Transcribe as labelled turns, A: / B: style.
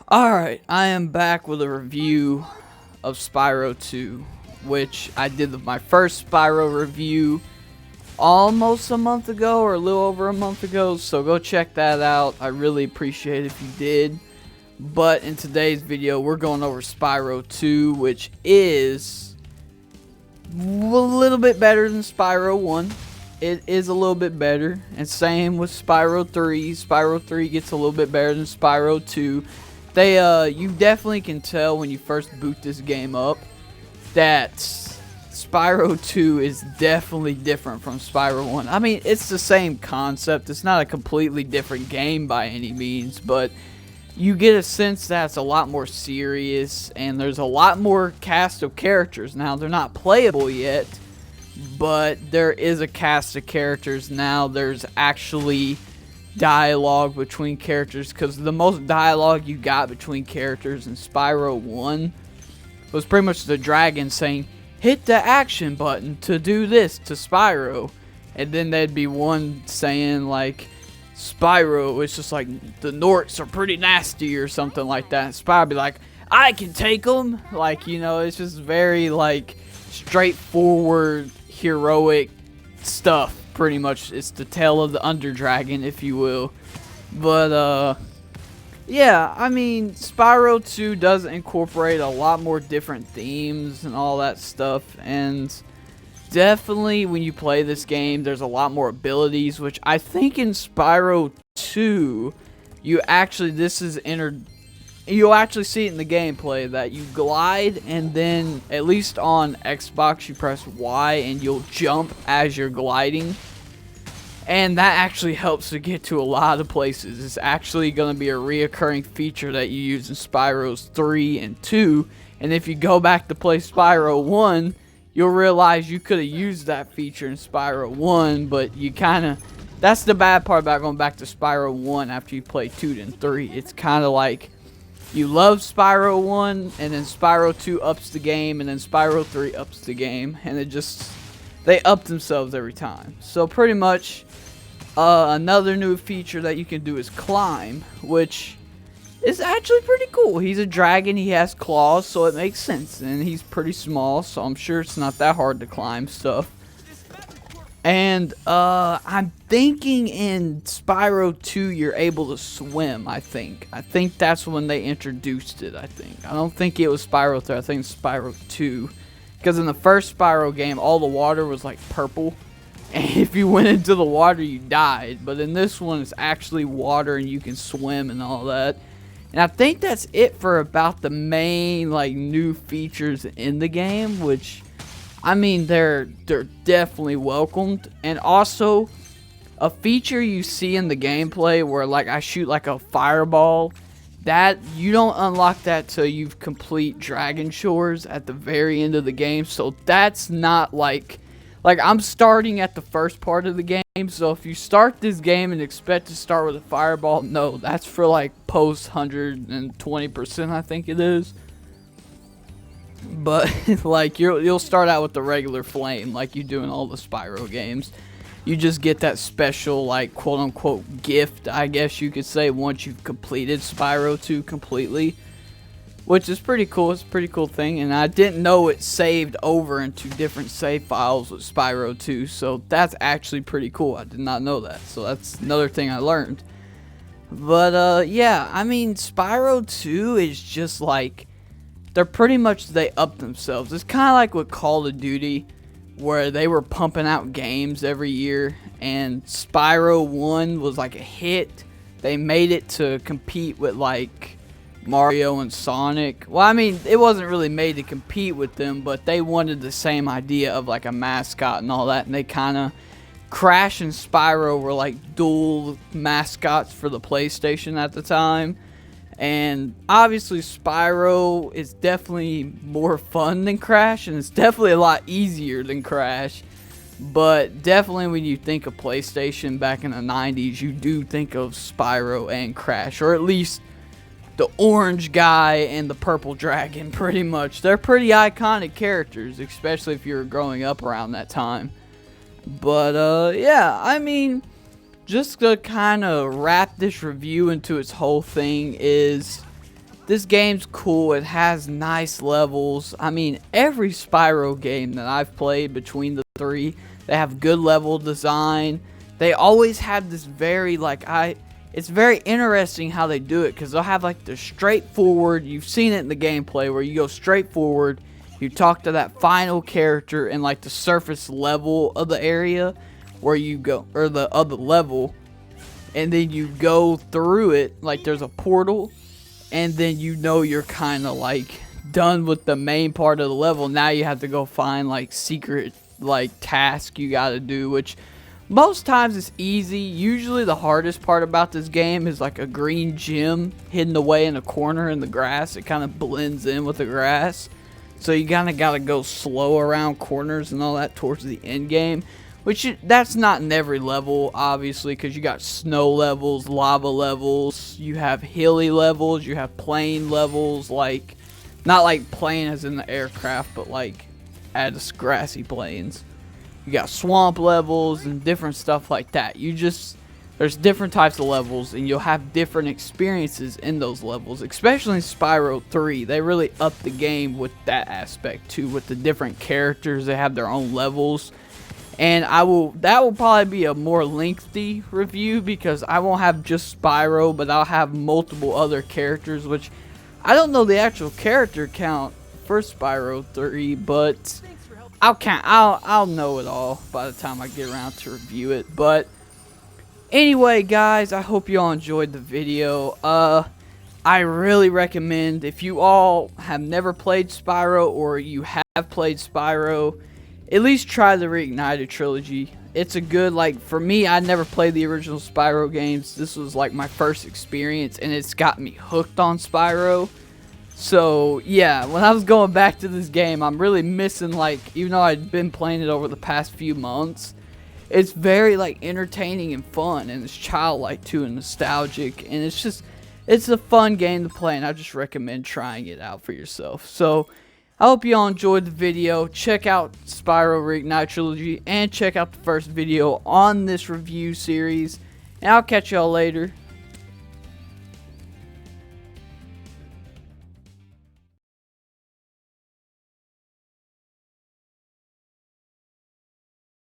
A: Alright, I am back with a review of Spyro 2, which I did my first Spyro review almost a month ago, or a little over a month ago, so go check that out. I really appreciate it if you did. But in today's video, we're going over Spyro 2, which is a little bit better than Spyro 1. It is a little bit better, and same with Spyro 3. Spyro 3 gets a little bit better than Spyro 2. You definitely can tell when you first boot this game up that Spyro 2 is definitely different from Spyro 1. I mean, it's the same concept. It's not a completely different game by any means, but you get a sense that it's a lot more serious, and there's a lot more cast of characters. Now, they're not playable yet, but there is a cast of characters now. There's actually dialogue between characters, because the most dialogue you got between characters in Spyro 1 was pretty much the dragon saying, "Hit the action button to do this" to Spyro, and then there'd be one saying like, "Spyro, it's just like the Norks are pretty nasty" or something like that. And Spyro'd be like, "I can take them." Like, you know, it's just very like straightforward heroic stuff. Pretty much, it's the tale of the Underdragon, if you will. But yeah, I mean, Spyro 2 does incorporate a lot more different themes and all that stuff, and definitely when you play this game, there's a lot more abilities, which I think in Spyro 2, you'll actually see it in the gameplay that you glide, and then at least on Xbox you press Y and you'll jump as you're gliding, and that actually helps to get to a lot of places. It's actually going to be a reoccurring feature that you use in Spyro's 3 and 2, and if you go back to play Spyro 1, you'll realize you could have used that feature in Spyro 1, but you kind of, that's the bad part about going back to Spyro 1 after you play 2 and 3. It's kind of like you love Spyro 1, and then Spyro 2 ups the game, and then Spyro 3 ups the game, and they up themselves every time. So pretty much, another new feature that you can do is climb, which is actually pretty cool. He's a dragon, he has claws, so it makes sense, and he's pretty small, so I'm sure it's not that hard to climb stuff. And I'm thinking in Spyro 2 you're able to swim, I think that's when they introduced it. I don't think it was Spyro 3, I think it's Spyro 2, because in the first Spyro game all the water was like purple, and if you went into the water you died, but in this one it's actually water and you can swim and all that. And I think that's it for about the main like new features in the game, which I mean, they're definitely welcomed. And also, a feature you see in the gameplay where like I shoot like a fireball, that you don't unlock that till you've complete Dragon Shores at the very end of the game. So that's not like I'm starting at the first part of the game. So if you start this game and expect to start with a fireball, no, that's for like post 120%, I think it is. But like you'll start out with the regular flame like you do in all the Spyro games. You just get that special like quote unquote gift, I guess you could say, once you've completed Spyro 2 completely, which is pretty cool. It's a pretty cool thing, and I didn't know it saved over into different save files with Spyro 2, so that's actually pretty cool. I did not know that, so that's another thing I learned. But yeah, I mean, Spyro 2 is just like, they're pretty much, they up themselves. It's kind of like with Call of Duty, where they were pumping out games every year, and Spyro 1 was like a hit. They made it to compete with like Mario and Sonic. Well, I mean, it wasn't really made to compete with them, but they wanted the same idea of like a mascot and all that, and they kind of, Crash and Spyro were like dual mascots for the PlayStation at the time. And obviously Spyro is definitely more fun than Crash, and it's definitely a lot easier than Crash. But definitely when you think of PlayStation back in the 90s, you do think of Spyro and Crash, or at least the orange guy and the purple dragon, pretty much. They're pretty iconic characters, especially if you were growing up around that time. But yeah, I mean, just to kind of wrap this review into its whole thing is, this game's cool. It has nice levels. I mean, every Spyro game that I've played between the three, they have good level design. They always have this very, it's very interesting how they do it, because they'll have like the straightforward, you've seen it in the gameplay, where you go straight forward, you talk to that final character in like the surface level of the area where you go, or the other level, and then you go through it, like there's a portal, and then you know you're kind of like done with the main part of the level. Now you have to go find like secret like task you gotta do, which most times it's easy. Usually the hardest part about this game is like a green gem hidden away in a corner in the grass. It kind of blends in with the grass, so you kind of gotta go slow around corners and all that towards the end game, which that's not in every level, obviously, because you got snow levels, lava levels, you have hilly levels, you have plane levels, like, not like plane as in the aircraft, but like as grassy plains. You got swamp levels and different stuff like that. There's different types of levels, and you'll have different experiences in those levels, especially in Spyro 3. They really upped the game with that aspect too, with the different characters. They have their own levels. And that will probably be a more lengthy review, because I won't have just Spyro, but I'll have multiple other characters, which I don't know the actual character count for Spyro 3, but I'll know it all by the time I get around to review it. But anyway, guys, I hope you all enjoyed the video. I really recommend, if you all have never played Spyro, or you have played Spyro, at least try the Reignited trilogy. It's a good, like, for me, I never played the original Spyro games. This was like my first experience, and it's got me hooked on Spyro. So yeah, when I was going back to this game, I'm really missing, like, even though I'd been playing it over the past few months, it's very like entertaining and fun, and it's childlike too and nostalgic, and it's a fun game to play, and I just recommend trying it out for yourself. So I hope you all enjoyed the video. Check out Spyro Reignite Trilogy, and check out the first video on this review series. And I'll catch y'all later.